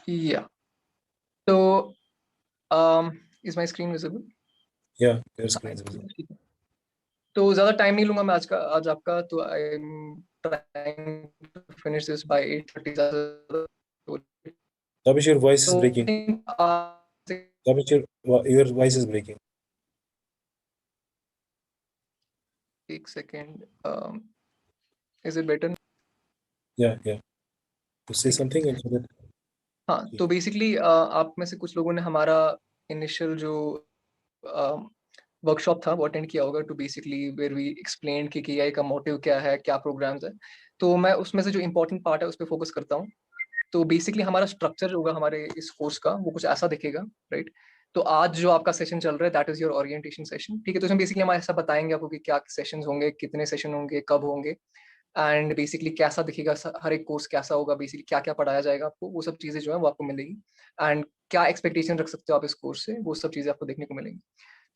Yeah. So, is my screen visible? Yeah, your screen हाँ, is visible. ठीक है। तो ज़्यादा टाइम नहीं लूंगा मैं आज आपका, तो I am trying to finish this by 8:30। Tabish, your voice is तो breaking. Tabish, your voice is breaking. एक second, is it better? Yeah, yeah. To say ठीक है। something and so that. हाँ, तो बेसिकली आप में से कुछ लोगों ने हमारा इनिशियल जो वर्कशॉप था वो अटेंड किया होगा, to basically where we explain कि केआई का मोटिव क्या है, क्या प्रोग्राम्स है। तो मैं उसमें से जो इंपॉर्टेंट पार्ट है उस पर फोकस करता हूँ। तो बेसिकली हमारा स्ट्रक्चर होगा हमारे इस कोर्स का, वो कुछ ऐसा दिखेगा, राइट। तो आज जो आपका सेशन चल रहा है that is your orientation session, ठीक है। तो इसमें बेसिकली हम ऐसा बताएंगे आपको कि क्या सेशंस होंगे, कितने सेशन होंगे, कब होंगे, एंड बेसिकली कैसा दिखेगा हर एक कोर्स, कैसा होगा, बेसिकली क्या क्या पढ़ाया जाएगा आपको, वो सब चीजें जो है वो आपको मिलेगी। एंड क्या एक्सपेक्टेशन रख सकते हो आप इस कोर्स से, वो सब चीजें आपको देखने को मिलेंगी।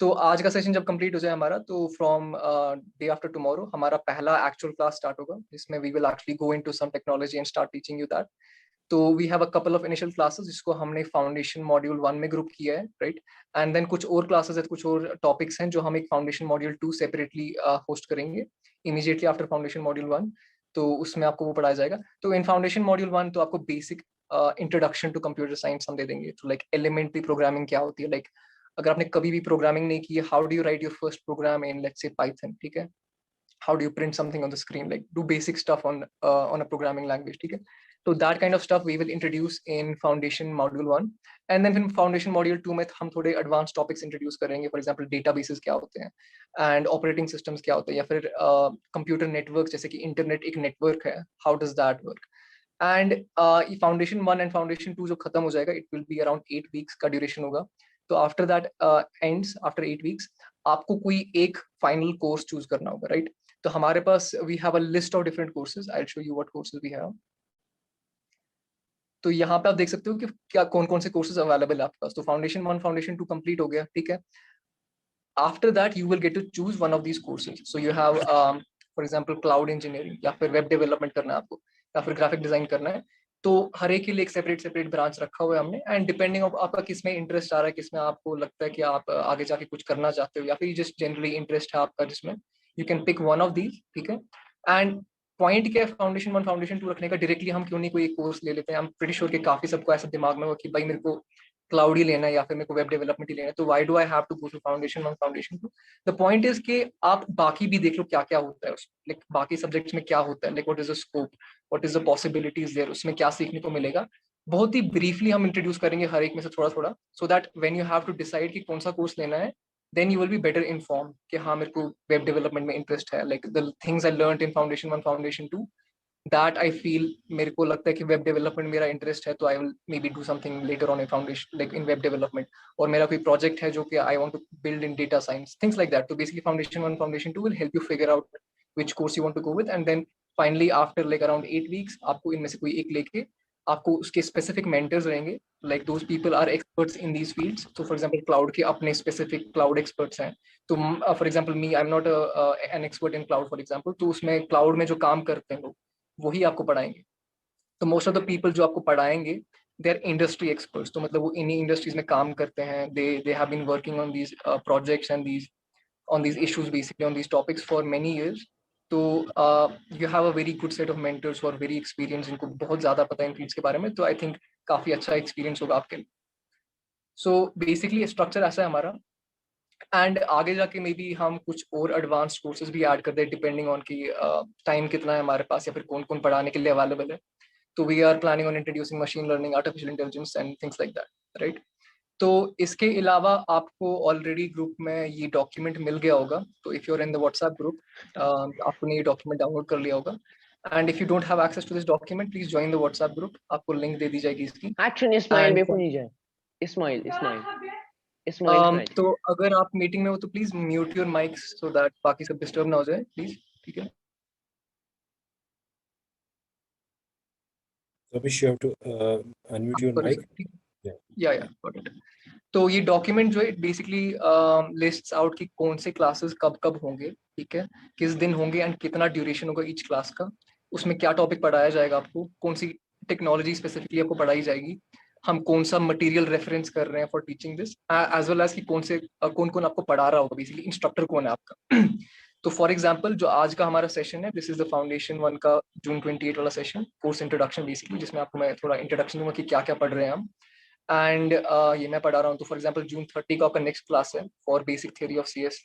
तो आज का सेशन जब कंप्लीट हो जाए हमारा, तो फ्रॉम डे आफ्टर टुमारो हमारा पहला एक्चुअल क्लास स्टार्ट होगा, जिसमें we will actually go into some technology and start teaching you that. तो we have a couple of initial classes जिसको हमने फाउंडेशन मॉड्यूल 1 में ग्रुप किया है, राइट। एंड देन कुछ और क्लासेस है, कुछ और टॉपिक्स हैं जो हम एक फाउंडेशन मॉड्यूल 2 सेपरेटली होस्ट करेंगे इमीडिएटली आफ्टर फाउंडेशन मॉड्यूल 1। तो उसमें आपको वो पढ़ाया जाएगा। तो इन फाउंडेशन मॉड्यूल 1 तो आपको basic introduction to computer science हम दे देंगे। तो लाइक एलिमेंट्री प्रोग्रामिंग क्या होती है, लाइक अगर आपने कभी भी प्रोग्रामिंग नहीं की है, how do you write your first program in let's say Python, ठीक है। How do you print something on the screen, like do basic stuff on a programming language, ठीक है। तो that kind of stuff we will introduce in foundation module 1, and then in foundation module 2 में हम थोड़े advanced topics introduce करेंगे, for example databases क्या होते हैं and operating systems क्या होते हैं, या फिर computer networks जैसे कि internet एक network है, how does that work। And foundation 1 and foundation 2 जो खत्म हो जाएगा, it will be around 8 weeks का ड्यूरेशन होगा। तो after that ends after 8 weeks, आपको कोई एक फाइनल कोर्स चूज करना होगा, राइट। तो हमारे पास we have a list of different courses, I will show you what courses we have. तो यहाँ पे आप देख सकते हो कि क्या कौन कौन से कोर्सेज अवेलेबल है आपके पास। तो फाउंडेशन 1 फाउंडेशन 2 कंप्लीट हो गया, ठीक है। After that you will get to choose one of these courses. So you have for example cloud engineering, या फिर वेब डेवलपमेंट करना है आपको, या फिर ग्राफिक डिजाइन करना है। तो हर एक के लिए एक सेपरेट सेपरेट ब्रांच रखा हुआ है हमने, एंड डिपेंडिंग ऑफ आपका किस में इंटरेस्ट आ रहा है, किस में आपको लगता है कि आप आगे जाके कुछ करना चाहते हो, या फिर जस्ट जनरली इंटरेस्ट है आपका जिसमें, you can pick one of these, ठीक है। एंड पॉइंट क्या है फाउंडेशन 1 फाउंडेशन 2 रखने का, डायरेक्टली हम क्यों नहीं कोई एक कोर्स ले लेते हैं। हम प्रीटी श्योर कि काफी सबको ऐसा दिमाग में हो कि भाई मेरे को क्लाउड ही लेना है, या फिर मेरे को वेब डेवलपमेंट ही लेना है, तो why do I have to go to foundation 1 foundation 2। The point is कि आप बाकी भी देख लो क्या क्या होता है उसमें, लाइक बाकी सब्जेक्ट्स में क्या होता है, like what is the scope, what is the possibilities there, उसमें क्या सीखने को मिलेगा। बहुत ही ब्रीफली हम इंट्रोड्यूस करेंगे हर एक में से थोड़ा थोड़ा, so that when you have to decide कि कौन सा कोर्स लेना है, then you will be better inform कि हाँ मेरे को वेब डेवलपमेंट में इंटरेस्ट है, like the things I learned in foundation 1 foundation 2, that I feel, मेरे को लगता है कि वेब डेवलपमेंट मेरा इंटरेस्ट है, तो I will maybe do something later on in foundation like in web development. और मेरा कोई प्रोजेक्ट है जो कि I want to build in data science, things like that. तो basically foundation 1 foundation 2 will help you figure out which course you want to go with, and then finally after like around 8 weeks आपको इनमें से कोई एक लेके, आपको उसके specific mentors रहेंगे, like those people are experts in these fields. तो फॉर एग्जांपल क्लाउड के अपने स्पेसिफिक क्लाउड एक्सपर्ट्स हैं। तो for example me, I am not an expert in cloud for example, तो उसमें क्लाउड में जो काम करते हैं लोग वही आपको पढ़ाएंगे। तो मोस्ट ऑफ द पीपल जो आपको पढ़ाएंगे दे आर इंडस्ट्री एक्सपर्ट्स, तो मतलब वो इन्हीं इंडस्ट्रीज में काम करते हैं, they have been working on these projects and these on these issues, basically on these topics for many years. तो you have a very good set of mentors who are very experienced, इनको बहुत ज़्यादा पता है इन fields के बारे में, तो आई थिंक काफ़ी अच्छा एक्सपीरियंस होगा आपके लिए। सो बेसिकली स्ट्रक्चर ऐसा है हमारा, एंड आगे जाके मे बी हम कुछ और एडवांस्ड कोर्सेज भी ऐड कर दें डिपेंडिंग ऑन की टाइम कितना है हमारे पास, या फिर कौन कौन पढ़ाने के लिए अवेलेबल है। तो we are planning on introducing machine learning, artificial intelligence and things like that, right. तो इसके अलावा आपको ऑलरेडी ग्रुप में ये डॉक्यूमेंट मिल गया होगा। तो if you are in the WhatsApp group, आपने ये डॉक्यूमेंट डाउनलोड कर लिया होगा, and if you don't have access to this document please join the WhatsApp group, आपको लिंक दे दी जाएगी इसकी। एक्शन इस्माइल एंड बेफुनी जाए, इस्माइल इस्माइल इस्माइल खान। तो अगर आप मीटिंग में हो तो please mute your mics so that बाकी सब डिस्टर्ब ना हो जाए प्लीज, ठीक है। Tabish, you have to unmute your sorry mic. Sir, Yeah. या गॉट इट। तो ये डॉक्यूमेंट जो है बेसिकली लिस्ट्स आउट की कौन से क्लासेस कब कब होंगे, ठीक है, किस दिन होंगे एंड कितना ड्यूरेशन होगा ईच क्लास का, उसमें क्या टॉपिक पढ़ाया जाएगा आपको, कौन सी टेक्नोलॉजी स्पेसिफिकली आपको पढ़ाई जाएगी, हम कौन सा मटेरियल रेफरेंस कर रहे हैं for teaching this, as well as कि कौन कौन आपको पढ़ा रहा होगा, बेसिकली इंस्ट्रक्टर कौन है आपका। तो फॉर एग्जांपल जो आज का हमारा सेशन है, दिस इज द फाउंडेशन 1 का जून 28 वाला सेशन, कोर्स इंट्रोडक्शन बेसिकली, जिसमें आपको मैं थोड़ा इंट्रोडक्शन दूंगा कि क्या क्या पढ़ रहे हैं हम। एंड ये मैं पढ़ा रहा हूँ। तो फॉर एग्जांपल जून 30 का आपका नेक्स्ट क्लास है for basic theory of CS,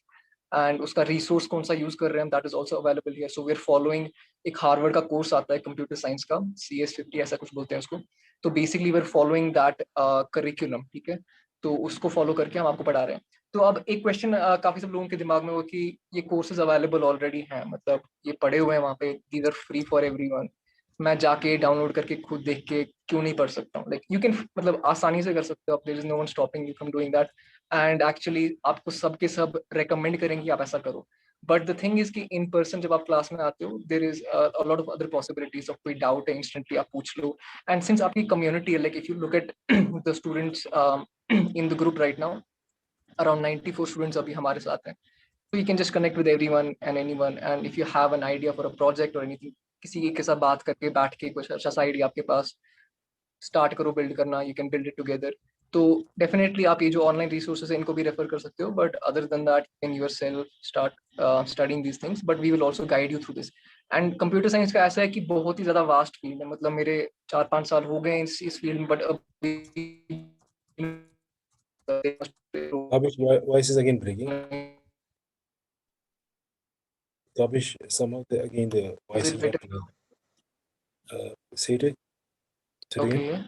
and उसका रिसोर्स कौन सा यूज कर रहे हैं हम, that is also available here. So we are following एक हार्वर्ड का कोर्स आता है कंप्यूटर साइंस का, CS50 ऐसा कुछ बोलते हैं उसको। तो basically we are following that curriculum, ठीक है। तो उसको फॉलो करके हम आपको पढ़ा रहे हैं। तो अब एक क्वेश्चन काफी सब लोगों के दिमाग में हो कि ये कोर्सेज अवेलेबल ऑलरेडी हैं, मतलब ये पढ़े हुए हैं वहाँ पे, these are free for everyone, मैं जाके डाउनलोड करके खुद देख के क्यों नहीं पढ़ सकता हूँ? लाइक यू कैन, मतलब आसानी से कर सकते हो आप, there is no one stopping you from doing that. And actually आपको सब के सब रेकमेंड करेंगे आप ऐसा करो। बट द थिंग इज कि इन पर्सन जब आप क्लास में आते हो, there is a lot of other possibilities of, कोई डाउट है इंस्टेंटली आप पूछ लो। एंड सिंस आपकी कम्युनिटी है, like if you look at the students in the group right now, around 94 students अभी हमारे साथ हैं। So you can just connect with everyone and anyone, and if you have an idea for a project or anything, किसी के साथ बात करके बैठ के कुछ अच्छा सा आइडिया आपके पास, स्टार्ट करो बिल्ड करना, you can build it together. तो डेफिनेटली आप ये जो ऑनलाइन रिसोर्सेज है इनको भी रेफर कर सकते हो, but other than that can yourself start studying these things, but we will also guide you through this. And computer science का ऐसा है कि बहुत ही ज्यादा वास्ट फील्ड है, मतलब मेरे 4-5 साल हो गए इस फील्ड में, बट अभी Tabish, voice is again breaking. Tabish, somehow again the voice is not clear. Say it again. Okay,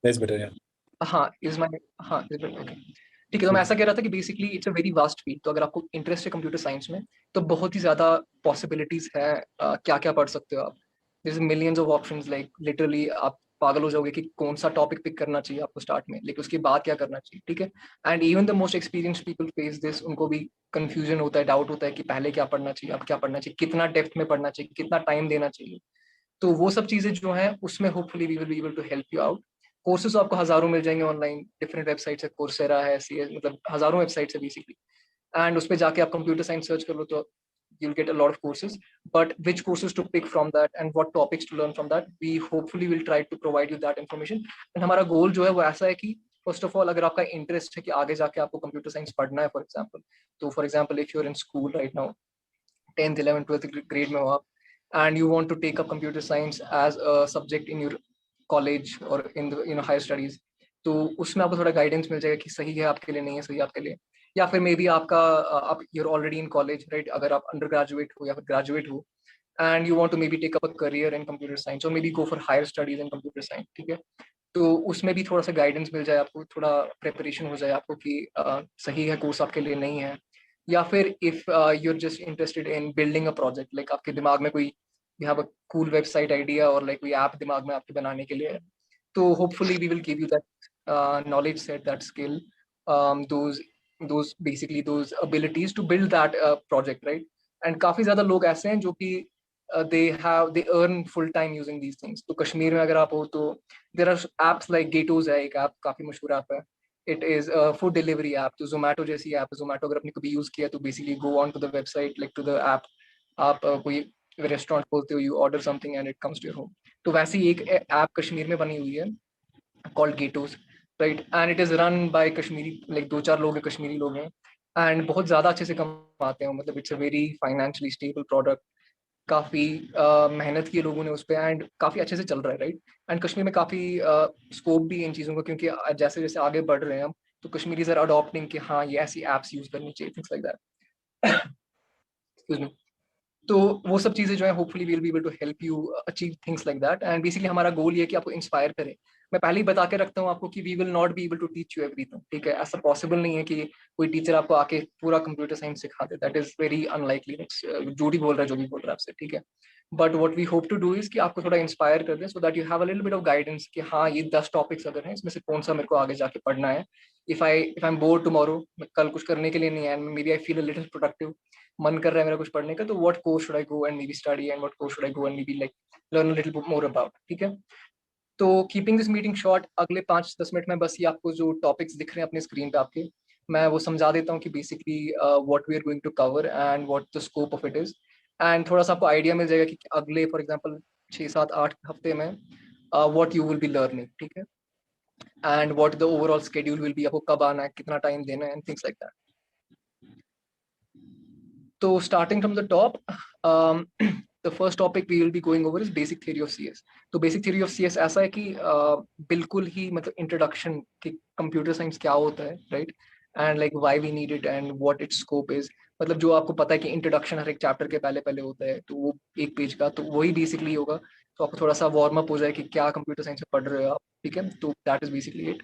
That's better, yeah. हाँ इज माई, हाँ इज बेटर, ओके ठीक है। तो मैं ऐसा कह रहा था कि basically it's a very vast field, तो अगर आपको इंटरेस्ट है कंप्यूटर साइंस में तो बहुत ही ज्यादा पॉसिबिलिटीज है, क्या क्या पढ़ सकते हो आप। This millions of options, like literally आप पागल हो जाओगे कि कौन सा टॉपिक पिक करना चाहिए आपको स्टार्ट में, लेकिन उसके बाद क्या करना चाहिए, ठीक है। And even the most experience people face this, उनको भी कंफ्यूजन होता है, डाउट होता है कि पहले क्या पढ़ना चाहिए, अब क्या पढ़ना चाहिए, कितना डेप्थ में पढ़ना चाहिए, कितना टाइम देना चाहिए। तो वो सब चीजें जो हैं उसमें hopefully we will be able to help you out. Courses आपको हजारों मिल जाएंगे ऑनलाइन, डिफरेंट वेबसाइट्स है, कोर्सेरा है, CS, मतलब हजारों वेबसाइट्स है बेसिकली। एंड उस पे जाके आप कंप्यूटर साइंस सर्च कर लो तो you'll get a lot of courses, but which courses to pick from that and what topics to learn from that, we hopefully will try to provide you that information. And हमारा गोल जो है वो ऐसा है कि first of all अगर आपका interest है कि आगे जाके आपको कंप्यूटर साइंस पढ़ना है फॉर एग्जांपल, तो for example if you are in school right now, 10th 11th 12th grade में हो आप, and you want to take up computer science as a subject in your college or in the higher studies, तो उसमें आपको थोड़ा guidance मिल जाएगा कि सही है आपके लिए, नहीं है सही आपके लिए। या फिर मे बी आपका आप you're already in college right, अगर आप अंडर ग्रेजुएट हो या फिर ग्रेजुएट हो and you want to maybe take up a career in computer science और maybe go for higher studies in computer science, ठीक है। तो उसमें भी थोड़ा सा गाइडेंस मिल जाए आपको, थोड़ा प्रिपरेशन हो जाए आपको कि सही है कोर्स आपके लिए, नहीं है। या फिर if you are just interested in building a project, like आपके दिमाग में कोई, you have a cool website idea और लाइक कोई ऐप दिमाग में आपके बनाने के लिए है, तो hopefully we will give you that knowledge set, that skill, those basically those abilities to build that project, right? And काफी ज्यादा लोग ऐसे हैं जो कि they earn full time using these things। तो कश्मीर में अगर आप हो तो there are apps like Gatos है, एक ऐप काफी मशहूर ऐप है, it is food delivery app. तो जोमेटो जैसी ऐप है, जोमेटो अगर आपने कभी यूज किया तो basically go on to the website, like to the app, आप कोई रेस्टोरेंट बोलते हो, you order something and it comes to your home. तो वैसे ही एक ऐप कश्मीर में बनी हुई है कॉल्ड गेटोस, right, and it is run by Kashmiri, like 2-4 लोग हैं, कश्मीरी लोग हैं, एंड बहुत ज्यादा अच्छे से कमाते हैं, मतलब it's a very financially stable product. काफी मेहनत की लोगों ने उस पर एंड काफी अच्छे से चल रहा है, राइट। एंड कश्मीर में काफी स्कोप भी है इन चीजों का, क्योंकि जैसे जैसे आगे बढ़ रहे हैं हम, तो कश्मीरीज आर अडॉप्टिंग कि हाँ ये ऐसी एप्स यूज करनी चाहिए, things like that. Excuse me. तो वो सब चीजें जो है hopefully we will be able to help you achieve things like that. And basically हमारा गोल ये है कि आपको इंस्पायर करें। मैं पहले ही बता के रखता हूँ आपको कि we will not be able to teach you everything, ठीक है। ऐसा पॉसिबल नहीं है कि कोई टीचर आपको आके पूरा कंप्यूटर साइंस सिखा दे, दैट इज वेरी अनलाइकली। जो भी बोल रहा है, जो भी बोल रहा है आपसे, ठीक है। But what we hope to do is कि आपको थोड़ा इंस्पायर कर दें, so that you have a little bit of guidance कि हाँ ये 10 टॉपिक्स अगर हैं, इसमें से कौन सा मेरे को आगे जाके पढ़ना है। If I am bored tomorrow, कल कुछ करने के लिए नहीं है, maybe I feel a little productive, मन कर रहा है मेरा कुछ पढ़ने का, तो what course should I go and maybe study, and what course should I go and maybe like learn a little more about, ठीक है। तो कीपिंग दिस मीटिंग शॉर्ट, अगले 5-10 मिनट में बस ये आपको जो टॉपिक्स दिख रहे हैं अपने स्क्रीन पे आपके, मैं वो समझा देता हूँ कि basically what we are going to cover and what the scope of it is. And थोड़ा सा आपको आइडिया मिल जाएगा कि अगले फॉर एग्जांपल 6-7-8 हफ्ते में what you will be learning, ठीक है। and what the overall schedule will be, आपको कब आना है, कितना time देना है, and things like that. So starting from the top, the first topic we will be going over is basic theory of CS. तो basic theory of CS ऐसा है कि बिल्कुल ही मतलब introduction कि computer science क्या होता है, right? And like why we need it and what its scope is. मतलब जो आपको पता है कि introduction हर एक chapter के पहले होता है, तो वो एक पेज का, तो वही basically होगा. तो आपको थोड़ा सा warm up हो जाए कि क्या computer science में पढ़ रहे हो आप, ठीक है? तो that is basically it.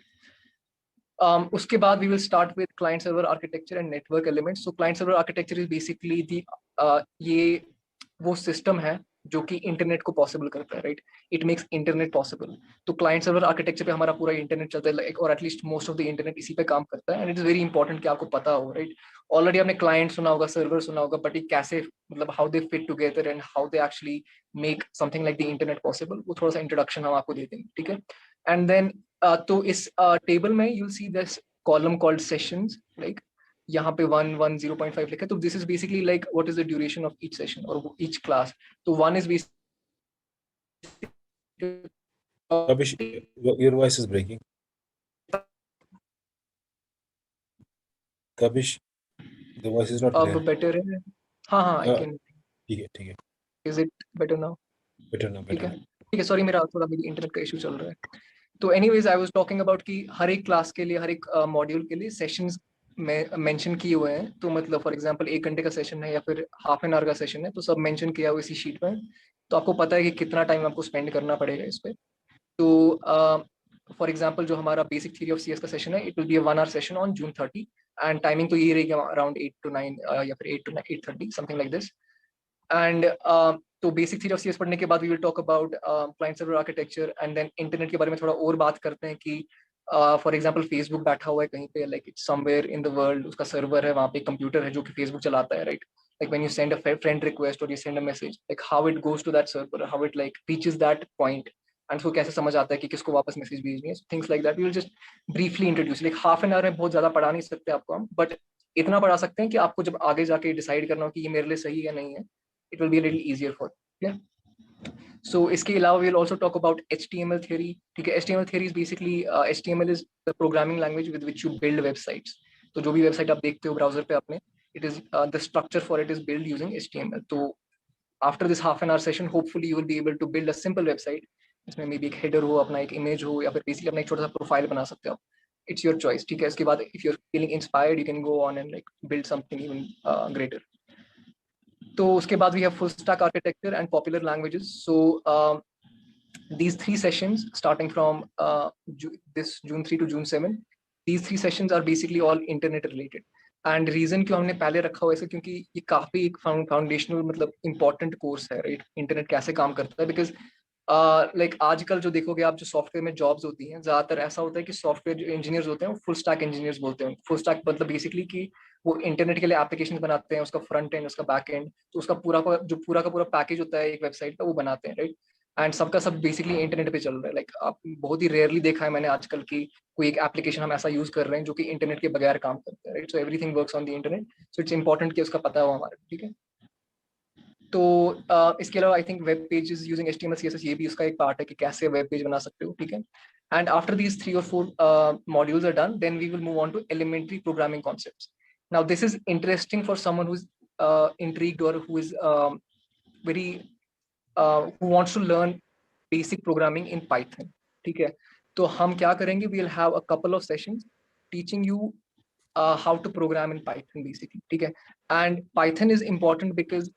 उसके बाद we will start with client server architecture and network elements. So client server architecture is basically the ये वो system है जो कि इंटरनेट को पॉसिबल करता है, right? It makes internet possible. तो क्लाइंट सर्वर आर्किटेक्चर पे हमारा पूरा इंटरनेट चलता है, और at least most of the internet इसी पे काम करता है. And it is very important कि आपको पता हो, राइट? ऑलरेडी आपने क्लाइंट सुना होगा, सर्वर सुना होगा, बट ये कैसे मतलब how they fit together and how they actually make something like the internet possible, वो थोड़ा सा इंट्रोडक्शन हम आपको दे देंगे, ठीक है? एंड देन तो इस टेबल में you will see this column called sessions, like यहाँ पे 1, 1, 0.5 लिखा है. तो this is basically like what is the duration of each session और ईच क्लास. तो 1 is basically Kabish, your voice is breaking. Kabish, the voice is not अब clear. Better है. हाँ आई कैन. ठीक है. Is it better now? Better now, ठीक better. है. Sorry, मेरा थोड़ा मेरी इंटरनेट का इशू चल रहा है. तो anyways I was talking about कि हर एक क्लास के लिए, हर एक मॉड्यूल के लिए सेशंस में मेंशन किए हुए हैं. तो मतलब फॉर एग्जांपल 1 घंटे का सेशन है या फिर हाफ एन आवर का सेशन है, तो सब मेंशन किया हुआ इसी शीट में. तो आपको पता है कि कितना टाइम आपको स्पेंड करना पड़ेगा इस पे. तो फॉर एग्जांपल जो हमारा बेसिक थ्योरी ऑफ सीएस का सेशन है, it will be a 1 hour session on June 30. And timing तो ये रहेगी अराउंड 8 to 9 या फिर 8 to 8:30 something like this. And तो बेसिक थ्योरी ऑफ सीएस पढ़ने के बाद we will talk about client server architecture, and then internet के बारे में थोड़ा और बात करते हैं कि फॉर एग्जांपल फेसबुक बैठा हुआ है कहीं पे, like it's somewhere in the world, उसका सर्वर है, वहाँ पे कंप्यूटर है जो कि फेसबुक चलाता है, right? Like when you send a friend request or you send a message, like how it goes to that server, how it like reaches that point, and उसको कैसे समझ आता है कि किसको वापस मैसेज भेजनी है. Things like that we will just briefly introduce. Like half an hour में बहुत ज्यादा पढ़ा नहीं सकते आपको हम, बट इतना पढ़ा सकते हैं कि आपको जब आगे जाके डिसाइड करना हो कि ये मेरे लिए सही है नहीं है, it will be a little easier for you. Yeah. So इसके अलावा we'll also talk about HTML theory. ठीक है? HTML theory is basically HTML is the programming language with which you build websites. तो जो भी वेबसाइट आप देखते हो ब्राउजर पे अपने, it is the structure for it is built using HTML. तो after this half an hour session, hopefully you will be able to build a simple website. इसमें maybe एक header हो, अपना एक image हो, या फिर basically अपना एक छोटा सा प्रोफाइल बना सकते हो. It's your choice. ठीक है? इसके बाद if you're feeling inspired, you can go on and like build something even greater. तो उसके बाद we have full stack architecture and popular languages. So these 3 sessions starting from this June 3 to June 7, these 3 sessions are basically all internet related. And reason क्यों हमने पहले रखा हुआ है क्योंकि ये काफी एक फाउंडेशनल मतलब इंपॉर्टेंट कोर्स है, राइट? इंटरनेट कैसे काम करता है. बिकॉज लाइक आजकल जो देखोगे आप, जो सॉफ्टवेयर में जॉब्स होती हैं, ज्यादातर ऐसा होता है कि सॉफ्टवेयर जो इंजीनियर्स होते हैं वो फुल स्टैक इंजीनियर्स बोलते हैं. फुल स्टैक मतलब बेसिकली कि वो इंटरनेट के लिए एप्लीकेशन बनाते हैं, उसका फ्रंट एंड, उसका बैक एंड, तो उसका पूरा का पूरा पैकेज होता है एक वेबसाइट का, वो बनाते हैं, राइट? एंड सबका सब बेसिकली इंटरनेट पे चल रहा है. लाइक आप बहुत ही रेयरली देखा है मैंने आजकल की कोई एक एप्लीकेशन हम ऐसा यूज कर रहे हैं जो कि इंटरनेट के बगैर काम करता है, right? So everything works on the internet. So it's important कि उसका पता हो हमारे, ठीक है? तो इसके अलावा I think web pages using HTML CSS, ये भी उसका एक पार्ट है कि कैसे वेब पेज बना सकते हो, ठीक है? And after these 3 or 4 modules are done, then we will move on to elementary programming concepts. Now this is interesting for someone who is intrigued or who is very who wants to learn basic programming in Python. ठीक है? तो हम क्या करेंगे, we will have a couple of sessions teaching you how to program in Python basically, ठीक है? And Python is important because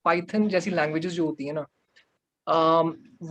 Python जैसी languages जो होती है ना,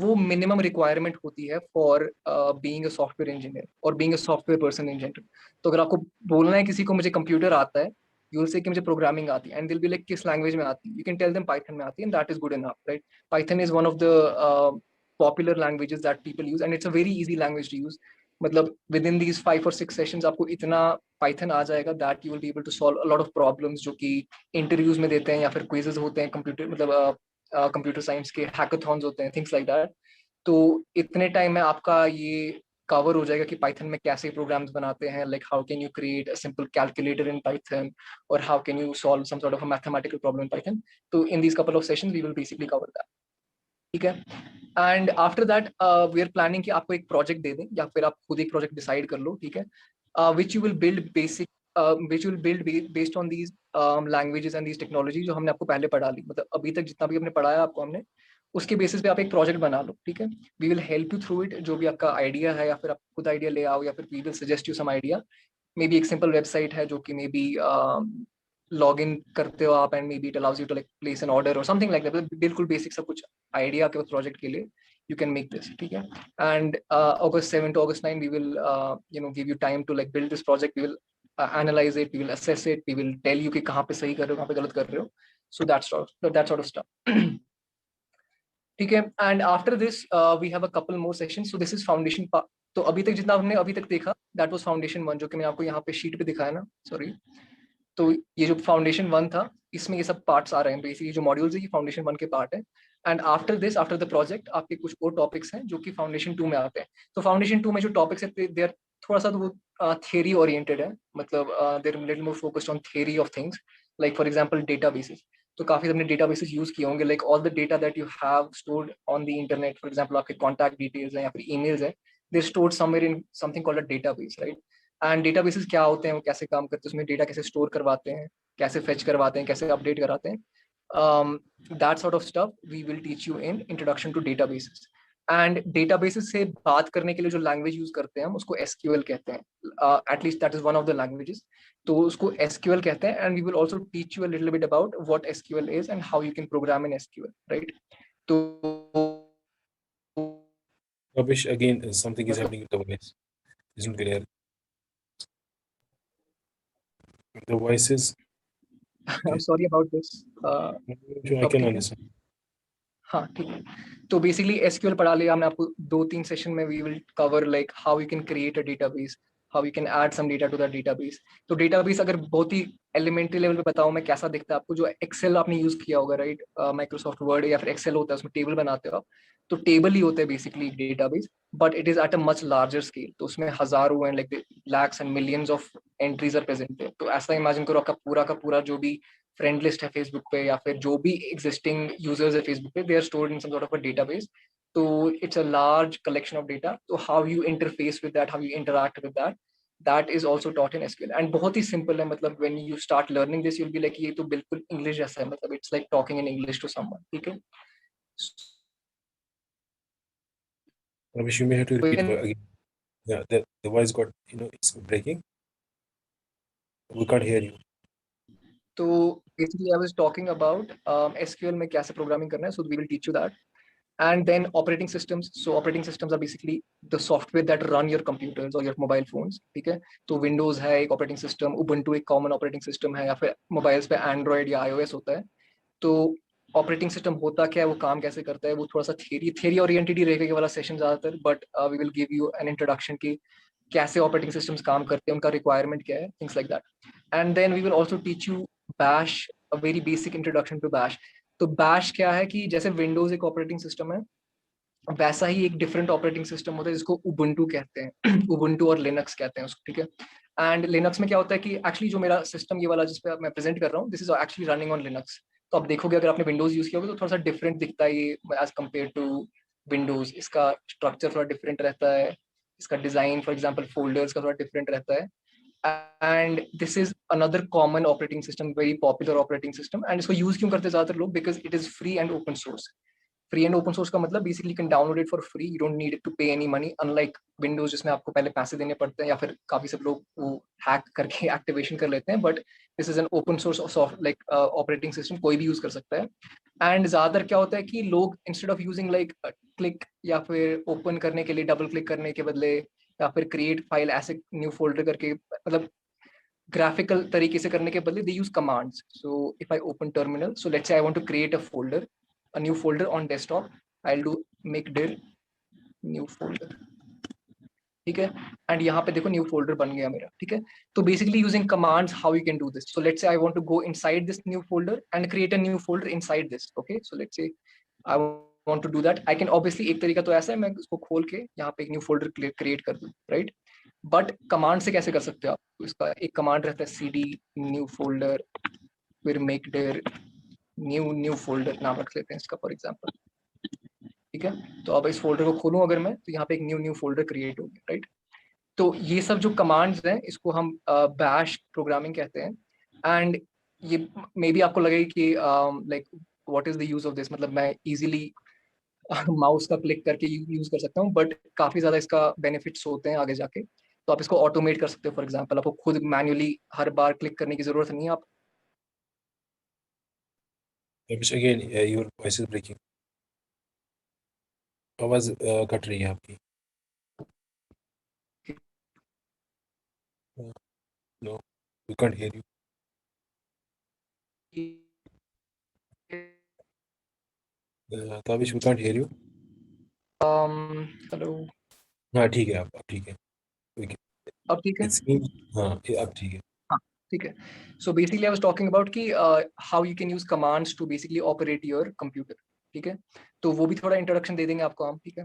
वो मिनिमम रिक्वायरमेंट होती है for being a software engineer और being a software person in general. तो अगर आपको बोलना है किसी को मुझे कंप्यूटर आता है, यू विल से कि मुझे प्रोग्रामिंग आती है, एंड दिल बी लाइक किस लैंग्वेज में आती है, you can tell them Python में आती है, and that is good enough, right? Python is one of the popular languages that people use, and it's a very easy language to use. मतलब within these 5 or 6 sessions आपको इतना Python आ जाएगा that you will be able to solve a lot of problems जो कि interviews में देते हैं या फिर क्विजेस होते हैं कंप्यूटर मतलब कंप्यूटर साइंस के हैकाथॉन्स होते हैं, थिंग्स लाइक दैट. तो इतने टाइम में आपका ये कवर हो जाएगा कि पाइथन में कैसे प्रोग्राम्स बनाते हैं, like how can you create a simple calculator in Python, और how can you solve some sort of a mathematical problem in Python. तो in these couple of sessions we will basically cover that, ठीक है. And after that we are planning कि आपको एक project दे दें या फिर आप खुद एक प्रोजेक्ट डिसाइड कर लो, ठीक है, which you will build basic which will build based on these languages and these technologies जो हमने आपको पहले पढ़ा ली, मतलब अभी तक जितना भी हमने पढ़ाया आपको हमने, उसके बेसिस पे आप एक प्रोजेक्ट बना लो, ठीक है. We will help you through it, जो भी आपका आइडिया है या फिर आप खुद आइडिया ले आओ या फिर we will suggest you some idea. Maybe एक सिंपल वेबसाइट है जो कि मे बी लॉग इन करते हो आप and maybe it allows you to like place an order और समथिंग लाइक दैट. बिल्कुल बेसिक सब कुछ आइडिया के उस प्रोजेक्ट के लिए you can make this, ठीक है. And August 7 to August 9 we will give you time to like build this project. We will analyze it, we will assess it, we will tell you कि कहाँ पे सही कर रहे हो, कहाँ पे गलत कर रहे हो. So that sort of stuff. ठीक है. And after this we have a couple more sessions. So this is foundation part. तो अभी तक जितना हमने अभी तक देखा that was foundation 1, जो कि मैंने आपको यहाँ पे शीट पे दिखाया ना, सॉरी. तो ये जो फाउंडेशन 1 था, इसमें ये सब पार्ट्स आ रहे हैं. बेसिकली जो मॉड्यूल्स है ये फाउंडेशन 1 के पार्ट है. And after this, after the project, आपके कुछ और टॉपिक्स हैं जो कि फाउंडेशन 2 में आते हैं. तो फाउंडेशन 2 में जो टॉपिक्स है दे आर थोड़ा सा तो वो थियरी ओरिएंटेड है, मतलब they are little more focused on theory of things. Like for example databases. तो काफी हमने डेटाबेसेस यूज किए होंगे, like all the data that you have stored on the internet. For example आपके कॉन्टैक्ट डिटेल्स हैं या फिर ईमेल्स हैं, they stored somewhere in something called a database, right. And databases क्या होते हैं, वो कैसे काम करते हैं, उसमें डेटा कैसे स्टोर करवाते हैं, कैसे फेच करवाते हैं, कैसे अपडेट कराते हैं. That sort of stuff we will teach you in introduction to databases. And databases से बात करने के लिए जो लैंग्वेज यूज करते हैं हम उसको SQL कहते हैं. At least that is one of the languages. तो उसको SQL कहते हैं. And we will also teach you a little bit about what SQL is and how you can program in SQL, right? तो Rubbish, again, something is happening with the voice. Isn't clear. The voice is. I'm sorry about this. I can understand. हाँ, ठीक है. तो basically SQL पढ़ा लिया हमने आपको 2-3 session में. We will cover like how you can create a database, how you can add some data to the database. तो डेटाबेस अगर बहुत ही एलिमेंट्री लेवल पे बताऊं मैं कैसा दिखता है आपको, जो एक्सेल आपने यूज किया होगा, राइट, माइक्रोसॉफ्ट वर्ड या फिर एक्सेल होता है, उसमें टेबल बनाते हो आप. तो टेबल ही होता है basically database, but it is at a much larger scale. तो उसमें हजारों and like lakhs and millions of entries are present है. तो ऐसा इमेजिन करो आपका का पूरा जो भी फ्रेंड लिस्ट है फेसबुक पे या फिर जो भी एग्जिस्टिंग यूजर्स है फेसबुक पे, they are stored in some sort of a database. तो it's a large collection of data. तो how you interface with that, how you interact with that, that is also taught in SQL. and बहुत ही simple है, मतलब when you start learning this you'll be like ये तो बिल्कुल English जैसा है, मतलब it's like talking in English to someone, ठीक है. Ramesh, you may have to repeat again. Yeah, the voice got, it's breaking. We can't hear you. तो basically I was talking about SQL में कैसे programming करना है. So we will teach you that. And then operating systems. So operating systems are basically the software that run your computers or your mobile phones, ठीक है. तो Windows है एक operating system, Ubuntu एक common operating system है, या फिर mobiles पे Android या iOS होता है. तो ऑपरेटिंग सिस्टम होता क्या है, वो काम कैसे करता है, वो थोड़ा सा थियरी ओरिएंटेड ही रहेगा ये वाला सेशन ज्यादातर. But we will give you an introduction की कैसे ऑपरेटिंग सिस्टम्स काम करते हैं, उनका रिक्वायरमेंट क्या है, things like that. And then we will also teach you bash, a very basic introduction to bash. तो बैश क्या है कि जैसे विंडोज एक ऑपरेटिंग सिस्टम है, वैसा ही एक डिफरेंट ऑपरेटिंग सिस्टम होता है जिसको उबुंटू कहते हैं. उबुंटू और लिनक्स कहते हैं उसको, ठीक है. एंड लिनक्स में क्या होता है कि एक्चुअली जो मेरा सिस्टम ये वाला जिस पे मैं प्रेजेंट कर रहा हूँ, this is actually running on Linux. तो आप देखोगे अगर आपने विंडोज यूज किया होगा तो थोड़ा सा डिफरेंट दिखता है ये एज कम्पेयर टू विंडोज. इसका स्ट्रक्चर थोड़ा डिफरेंट रहता है, इसका डिजाइन फॉर एग्जाम्पल फोल्डर्स का थोड़ा डिफरेंट रहता है. And this is another common operating system, very popular operating system. And इसको यूज क्यों करते ज्यादातर लोग, because it is free and open source. Free and open source का मतलब basically can download it for free, you don't need to pay any money, unlike Windows जिसमें आपको पहले पैसे देने पड़ते हैं या फिर काफी सब लोग वो हैक करके एक्टिवेशन कर लेते हैं. But this is an open source soft like operating system, कोई भी यूज कर सकता है. एंड ज्यादातर क्या होता है कि लोग instead of using like click या फिर ओपन करने के लिए डबल क्लिक करने के बदले या फिर क्रिएट फाइल ऐसे न्यू फोल्डर करके, मतलब ग्राफिकल तरीके से करने के बदले they use commands. So if I open terminal, so let's say I want to create a folder, a new folder on desktop, I'll do make dir new folder, ठीक है. And यहाँ पे देखो न्यू फोल्डर बन गया मेरा, ठीक है. तो basically using commands how you can do this. So let's say I want to go inside this new folder and create a new folder inside this. Okay, so let's say I want to do that. I can obviously, एक तरीका तो ऐसा है मैं उसको खोल के यहाँ पे एक न्यू फोल्डर क्रिएट कर दूँ, राइट. बट कमांड से कैसे कर सकते हो आप, तो इसका एक कमांड रहता है cd न्यू फोल्डर, फिर मेक dir न्यू फोल्डर नाम रख लेते हैं इसका फॉर एग्जांपल. ठीक है। तो अब इस फोल्डर को खोलूं अगर मैं, तो यहाँ पे एक न्यू फोल्डर क्रिएट हो गया, राइट। तो ये सब जो कमांड्स हैं इसको हम बैश प्रोग्रामिंग कहते हैं। एंड ये मे बी आपको लगे कि like what is the use of this, मतलब मैं इजीली माउस का क्लिक करके यूज कर सकता हूँ, बट काफी ज्यादा इसका बेनिफिट्स होते हैं आगे जाके। तो आप इसको ऑटोमेट कर सकते हो। फॉर एग्जांपल आपको खुद मैन्युअली हर बार क्लिक करने की जरूरत नहीं है। आप Ramesh, again, your voice is breaking. आवाज कट रही है आपकी। No, we can't hear you. Tavish, we can't hear you. Hello, हाँ ठीक है, अब ठीक है। We can, अब ठीक है। it seems, हाँ अब ठीक है। हाँ ठीक है। So basically I was talking about कि how you can use commands to basically operate your computer. ठीक है। तो वो भी थोड़ा इंट्रोडक्शन दे देंगे आपको हम, ठीक है।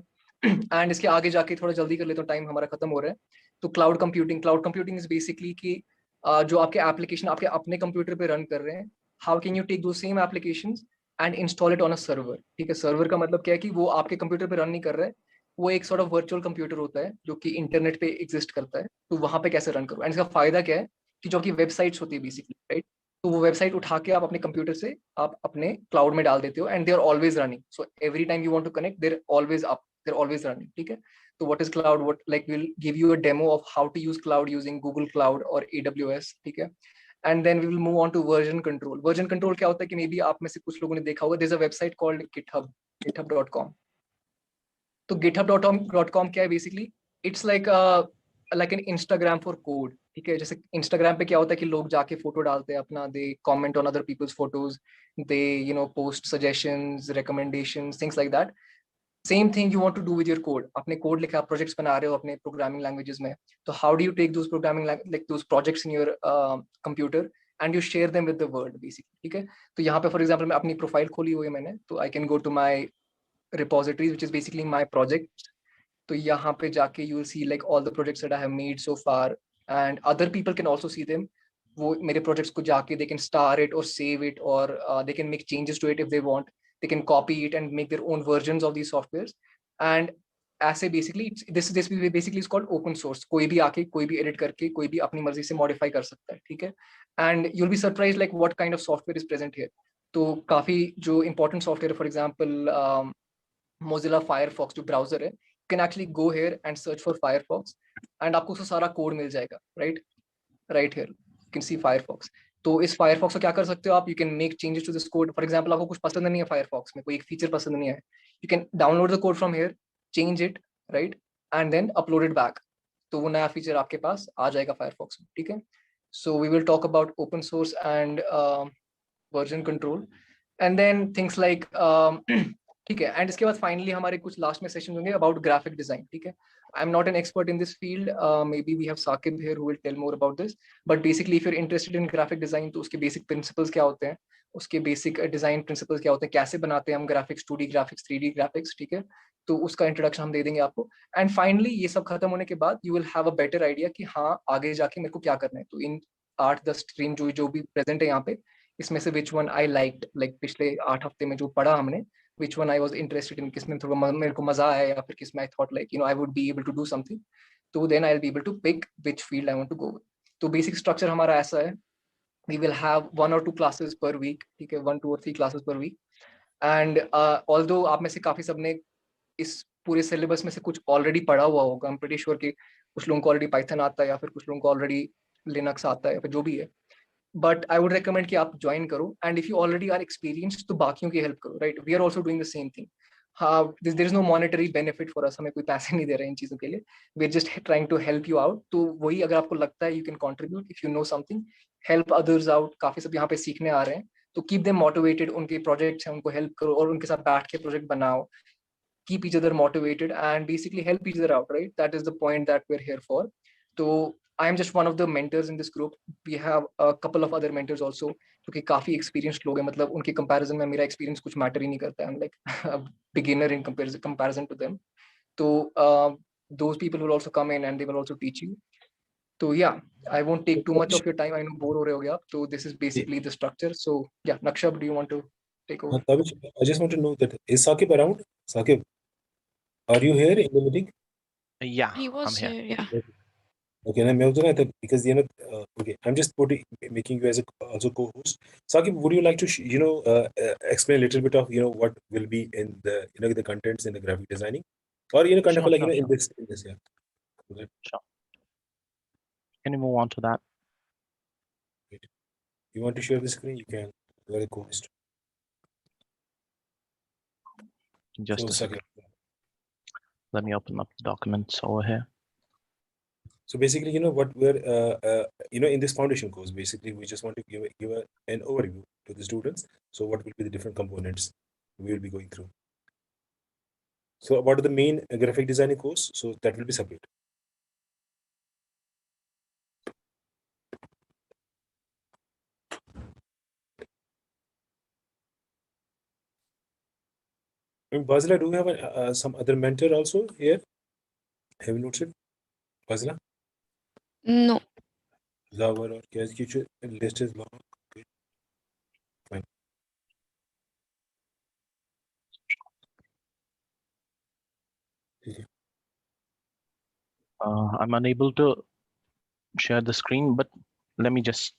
एंड इसके आगे जाके थोड़ा जल्दी कर लेते हो, टाइम हमारा खत्म हो रहा है। तो क्लाउड कंप्यूटिंग इज बेसिकली कि जो आपके एप्लीकेशन आपके अपने कंप्यूटर पे रन कर रहे हैं, हाउ कैन यू टेक दो same application and install it on a server. ठीक है। सर्वर का मतलब क्या है कि वो आपके कंप्यूटर पे रन नहीं कर रहा है, वो एक सॉर्ट ऑफ वर्चुअल कंप्यूटर होता है जो कि इंटरनेट पे एग्जिस्ट करता है। तो वहां पे कैसे रन करो, एंड इसका फायदा क्या है कि जो की वेबसाइट्स होती है बेसिकली, राइट। तो वो वेबसाइट उठा के आप अपने कंप्यूटर से आप अपने क्लाउड में डाल देते हो, and they are always running. So every time you want to connect, they're always up, they're always running. ठीक है। तो what is cloud, what like will give you a demo of how to use cloud using Google cloud और AWS। ठीक है। And then we will move on to version control. Version control क्या होता है कि मे बी आप में से कुछ लोगों ने देखा होगा, there is a website called github.com। तो github.com क्या है बेसिकली, it's like an Instagram for code. ठीक है। जैसे इंस्टाग्राम पे क्या होता है कि लोग जाके फोटो डालते हैं अपना, they comment on other people's photos, they post suggestions, recommendations, things like that. Same thing you want to do with your code. अपने कोड लिखे आप प्रोजेक्ट्स बना रहे हो अपने प्रोग्रामिंग लैंग्वेजेस में। तो how do you take those programming like those projects in your computer and you share them with the world basically. ठीक है। तो यहाँ पे फॉर एग्जाम्पल मैं अपनी प्रोफाइल खोली हुई है मैंने, तो I can go to my repositories which is basically my project. तो यहाँ पे जाके you will see like all the projects that I have made so far, and other people can also see them. वो मेरे projects को जाके they can star it or save it, or they can make changes to it if they want. They can copy it and make their own versions of these softwares. And ऐसे basically this basically is called open source. कोई भी आके कोई भी edit करके कोई भी अपनी मर्जी से modify कर सकता है। ठीक है। And you'll be surprised like what kind of software is present here. तो काफी जो important software, for example, Mozilla Firefox जो ब्राउजर है, you can actually go here and search for Firefox, and आपको उसका सारा कोड मिल जाएगा, right here you can see Firefox. तो इस Firefox को क्या कर सकते हो आप, you can make changes to this code. For example, आपको कुछ पसंद नहीं है Firefox में, कोई एक फीचर पसंद नहीं है, you can download the code from here, change it, right, and then upload it back. तो वो नया फीचर आपके पास आ जाएगा Firefox में। ठीक है। So we will talk about open source and version control, and then things like ठीक है। एंड इसके बाद फाइनली हमारे कुछ लास्ट में सेशन होंगे अबाउट ग्राफिक डिजाइन। ठीक है। I am not an expert in this field, maybe we have Saqib here who will tell more about this, but basically if you are interested in graphic design तो उसके basic principles क्या होते हैं, उसके basic design principles क्या होते हैं, कैसे बनाते हैं हम graphics, 2D graphics, 3D graphics. ठीक है। तो उसका इंट्रोडक्शन हम दे देंगे आपको। एंड फाइनली ये सब खत्म होने के बाद you will have a better idea कि हाँ आगे जाके मेरे को क्या करना है। तो इन 8-10 स्ट्रीम जो भी प्रेजेंट है यहाँ पे, इसमें से which one I liked, like पिछले 8 हफ्ते में जो पढ़ा हमने, which one I was interested in, किसमें थोड़ा मेरे को मजा आया, या फिर किसमें I thought like I would be able to do something, तो then I'll be able to pick which field I want to go with. तो basic structure हमारा ऐसा है, we will have 1 or 2 classes per week. ठीक है। 1, 2 or 3 classes per week. And although आप में से काफी सबने इस पूरे सिलेबस में से कुछ ऑलरेडी पढ़ा हुआ होगा, I'm pretty sure कि कुछ लोगों को ऑलरेडी पाइथन आता है, या फिर कुछ लोगों को ऑलरेडी लिनक्स आता है, या फिर जो भी है, बट आई वुड रिकमेंड कि आप ज्वाइन करो। And if you already are experience तो बाकियों की हेल्प करो, right. We are also doing the same thing. हाँ, there is no monetary benefit for us, हमें कोई पैसे नहीं दे रहे हैं इन चीजों के लिए, we are just trying to help you out. तो वही, अगर आपको लगता है you can contribute, if you know something, help others out. काफी सब यहाँ पे सीखने आ रहे हैं, तो कीप देम मोटिवेटेड। उनके प्रोजेक्ट्स हैं, उनको हेल्प करो और उनके साथ बैठ के प्रोजेक्ट बनाओ, keep each other motivated and basically help each other out, right? That is the point that we're here for. So I am just one of the mentors in this group. We have a couple of other mentors also, क्योंकि काफी experienced लोग हैं, मतलब उनके comparison में मेरा experience कुछ matter ही नहीं करता है। I'm like a beginner in comparison to them. So those people will also come in and they will also teach you. So yeah, I won't take too much of your time. I know bore हो रहे होगे आप. So this is basically the structure. So yeah, Nakshab, do you want to take over? Tavish, I just want to know that is Saqib around? Saqib, Are you here in the meeting? Yeah, He I'm was here. here, yeah. Okay, now because okay, I'm just making you as a also co-host. Saqib, would you like to explain a little bit of what will be in the the contents in the graphic designing, or kind of Sure, like sure, in sure, this yeah. Okay, sure. Can you move on to that? great. You want to share the screen? You can. You are the co-host. Just So a second. Saqib. Let me open up the documents over here. So basically, what we're in this foundation course, basically we just want to give an overview to the students. So what will be the different components we will be going through. So about the main graphic designing course, so that will be separate. Basila, do you have some other mentor also here? Have you noticed it? Basila? No. Zawar or Kaz ki list is long. Okay, fine. Okay. I'm unable to share the screen, but let me just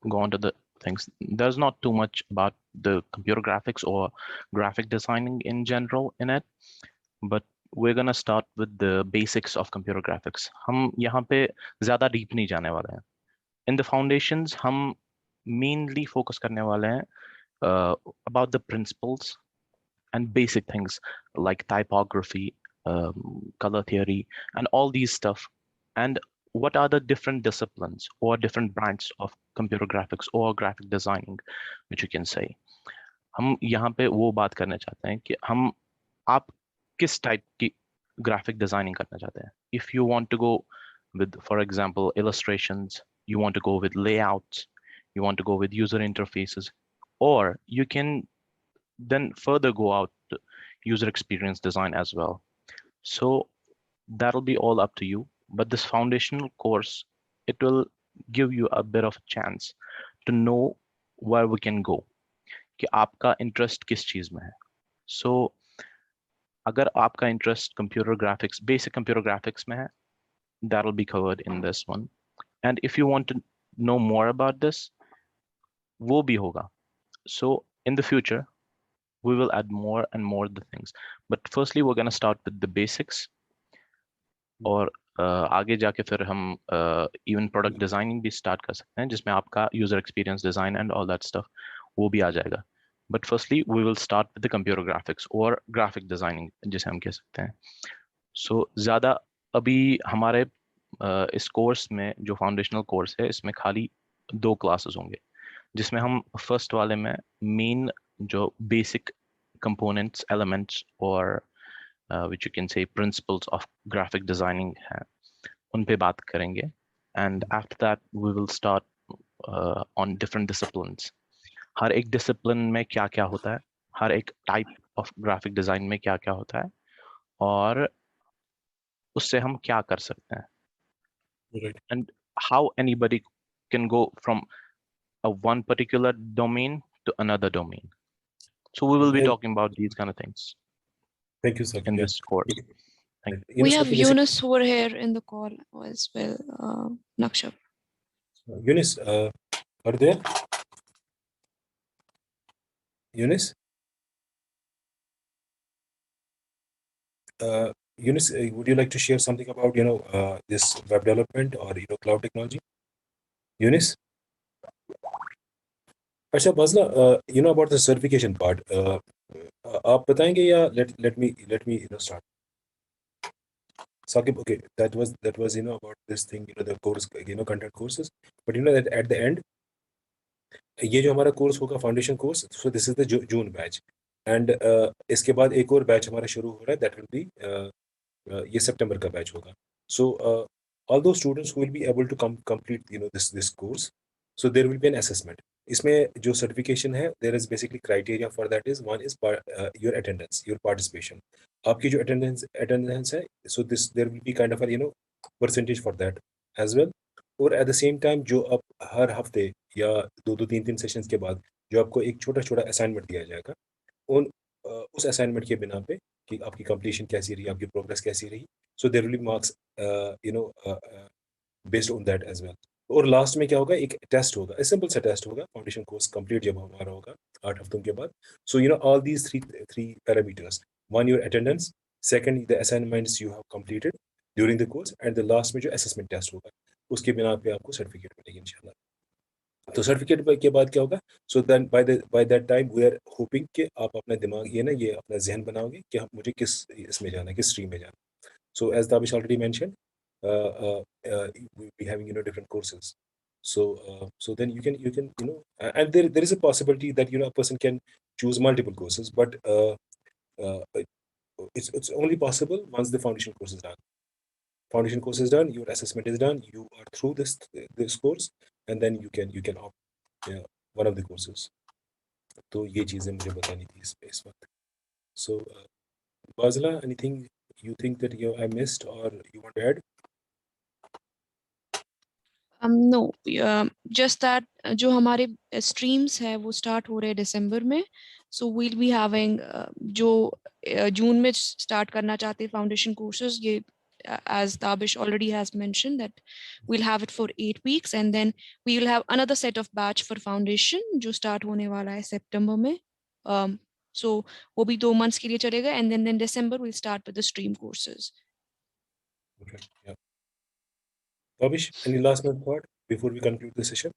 go on to the things. There's not too much about the computer graphics or graphic designing in general in it, but we're gonna start with the basics of computer graphics. हम यहाँ पे ज़्यादा deep नहीं जाने वाले हैं. In the foundations, हम mainly focus करने वाले हैं about the principles and basic things like typography, color theory, and all these stuff. And what are the different disciplines or different branches of computer graphics or graphic designing, which you can say. हम यहाँ पे वो बात करना चाहते हैं कि आप किस टाइप की graphic designing करना चाहते हैं. If you want to go with, for example, illustrations, you want to go with layouts, you want to go with user interfaces, or you can then further go out to user experience design as well. So that'll be all up to you. But this foundational course, it will give you a bit of a chance to know where we can go. कि आपका interest किस चीज में है. So अगर आपका interest computer graphics, basic computer graphics में है, that'll be covered in this one. And if you want to know more about this, वो भी होगा. So in the future, we will add more and more the things. But firstly, we're going to start with the basics. और आगे जाके फिर हम even product designing भी start कर सकते हैं जिसमें आपका user experience design and all that stuff वो भी आ जाएगा. But firstly we will start with the computer graphics और ग्राफिक डिजाइनिंग जिसे हम कह सकते हैं. सो ज़्यादा अभी हमारे इस कोर्स में जो फाउंडेशनल कोर्स है इसमें खाली 2 क्लासेस होंगे जिसमें हम फर्स्ट वाले में मेन जो बेसिक कंपोनेंट्स एलिमेंट्स और which you can say principles of graphic designing है उन पे बात करेंगे. And after that we will start on different disciplines. हर एक discipline में क्या क्या होता है, हर एक type of graphic design में क्या क्या होता है और उससे हम क्या कर सकते हैं. Right. And how anybody can go from a one particular domain to another domain. So we will be talking about these kind of things Thank you, Saqib. in this course. Thank you. We have Yunus who are here in the call as well, Nakshab. Yunus, are you there? Yunus? Yunus, would you like to share something about this web development or cloud technology? Yunus? अच्छा Basla, about the certification part. आप बताएंगे या let me start. Saqib, okay, that was about this thing, the course, content courses, but that at the end ये जो हमारा course होगा foundation course, so this is the June batch and इसके बाद एक और बैच हमारा शुरू हो रहा है, दैट विल बी ये सितंबर का बैच होगा. So all those students will be able to complete this course, so there will be an assessment. इसमें जो सर्टिफिकेशन है, there is basically criteria for that is one is your attendance, your participation. आपकी जो attendance है, so this there will be kind of percentage for that as well. और at the same time जो आप हर हफ्ते या 2-3 sessions के बाद जो आपको एक छोटा छोटा असाइनमेंट दिया जाएगा, उन उस असाइनमेंट के बिना पे कि आपकी कंप्लीशन कैसी रही, आपकी प्रोग्रेस कैसी रही, so there will be marks based on that as well. और लास्ट में क्या होगा, एक टेस्ट होगा, सिंपल सा टेस्ट होगा फाउंडेशन कोर्स कंप्लीट जब हमारा होगा 8 हफ्तों के बाद। So all these three parameters, one your attendance, second the assignments you have completed during the course, and the last में जो असेसमेंट टेस्ट होगा, उसके बिना पे आपको सर्टिफिकेट मिलेगी इंशाल्लाह। तो सर्टिफिकेट के बाद क्या होगा, so then by that time we are hoping कि आप अपना दिमाग ये अपना जहन बनाओगे कि मुझे किस इसमें जाना है, किस स्ट्रीम में जाना है। So as Tabish already mention, we having different courses, so then you can and there is a possibility that a person can choose multiple courses, but it's only possible once the foundation course is done. Foundation course is done, your assessment is done, you are through this course, and then you can opt one of the courses. तो ये चीजें मुझे बतानी थी इस वक्त। So Basila, anything you think that I missed or you want to add? No, just that जो हमारे streams है वो start हो रहे हैं December में, so we'll be having जो June में start करना चाहते हैं foundation courses, ये as Tabish already has mentioned that we'll have it for 8 weeks, and then we will have another set of batch for foundation जो start होने वाला है September में, so वो भी 2 months के लिए चलेगा, and then December we'll start with the stream courses. Okay, yeah. Tabish, any last minute thought before we conclude the session?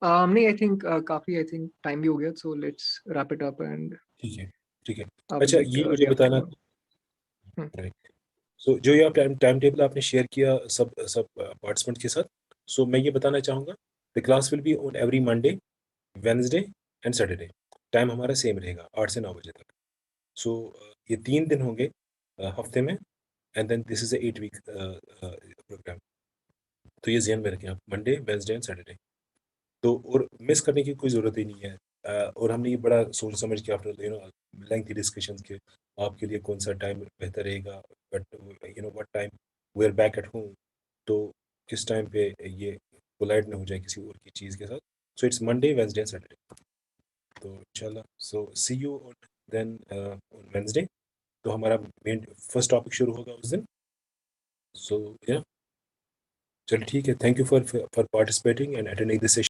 नहीं, I think काफी time भी हो गया, so let's wrap it up and ठीक है। अब अच्छा, like, ये मुझे day after बताना, tomorrow. राइट, सो जो ये आप टाइम टेबल आपने शेयर किया सब पार्टिसिपेंट के साथ, सो मैं ये बताना चाहूँगा, the class will be on every Monday, Wednesday and Saturday. Time हमारा सेम रहेगा 8 से 9 बजे तक। सो ये 3 दिन होंगे हफ्ते में, and then this is a 8 week program. तो ये ध्यान में रखें आप, मंडे, वेडनेसडे एंड सैटरडे। तो और मिस करने की कोई ज़रूरत ही नहीं है। और हमने ये बड़ा सोच समझ के आफ्टर लेंथी डिस्कशंस के आपके लिए कौन सा टाइम बेहतर रहेगा, but what time we are back at home, तो किस टाइम पे ये कोलाइड ना हो जाए किसी और की चीज़ के साथ। So it's Monday, Wednesday and Saturday. तो इंशाल्लाह, सो सी यू देन ऑन वेडनेसडे। तो हमारा मेन फर्स्ट टॉपिक शुरू होगा उस दिन। सो या चलो ठीक है, thank you for participating and attending this session.